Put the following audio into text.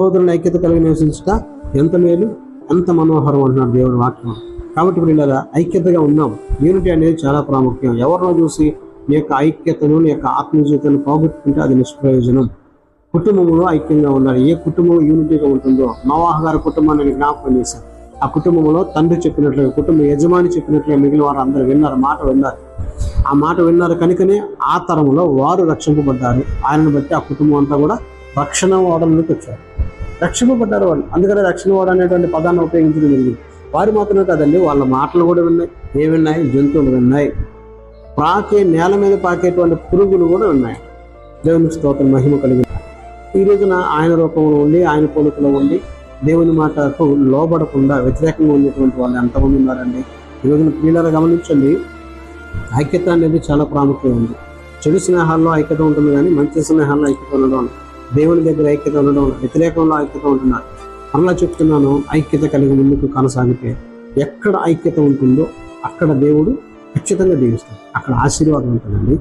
సోదరుని ఐక్యత కలిగి నివసించుట ఎంత మేలు, ఎంత మనోహరం అంటున్నాడు దేవుడి వాక్యం. కాబట్టి పిల్లల ఐక్యతగా ఉన్నాం. యూనిటీ అనేది చాలా ప్రాముఖ్యం. ఎవరినో చూసి నీ యొక్క ఐక్యతను, నీ యొక్క ఆత్మజీవితాన్ని పోగొట్టుకుంటే అది నిష్ప్రయోజనం. కుటుంబంలో ఐక్యంగా ఉండాలి. ఏ కుటుంబం యూనిటీగా ఉంటుందో, నోవాహు గారి కుటుంబాన్ని జ్ఞాపకం చేశారు. ఆ కుటుంబంలో తండ్రి చెప్పినట్లుగా, కుటుంబ యజమాని చెప్పినట్లుగా మిగిలిన వారు అందరూ విన్నారు, మాట విన్నారు. ఆ మాట విన్నారు కనుకనే ఆ తరంలో వారు రక్షింపబడ్డారు. ఆయనను బట్టి ఆ కుటుంబం అంతా కూడా రక్షణ ఓడలోకి వచ్చారు, రక్షింపబడ్డారు వాళ్ళు. అందుకనే రక్షణ ఓడ అనేటువంటి పదాన్ని ఉపయోగించడం జరిగింది. వారు మాత్రమే కాదండి, వాళ్ళ మాటలు కూడా విన్నాయి. ఏమి విన్నాయి? జంతువులు విన్నాయి. నేల మీద పాకేటువంటి పురుగులు కూడా ఉన్నాయి. దేవుని స్తోత్రం, మహిమ కలిగి ఈ రోజున ఆయన రూపంలో ఉండి, ఆయన పోలికలో ఉండి, దేవుని మాటకు లోబడకుండా వ్యతిరేకంగా ఉండేటువంటి వాళ్ళు ఎంతమంది ఉన్నారండి ఈ రోజున. ప్రియులారా గమనించండి, ఐక్యత అనేది చాలా ప్రాముఖ్యం ఉంది. చెడు స్నేహాల్లో ఐక్యత ఉంటుంది, కానీ మంచి స్నేహాల్లో ఐక్యత ఉండడం, దేవుని దగ్గర ఐక్యత ఉండడం, వ్యతిరేకంలో ఐక్యత ఉంటున్నారు. మరలా చెప్తున్నాను, ఐక్యత కలిగి ముందుకు కొనసాగితే ఎక్కడ ఐక్యత ఉంటుందో అక్కడ దేవుడు ఖచ్చితంగా దీవిస్తాడు, అక్కడ ఆశీర్వాదం ఉంటుందండి.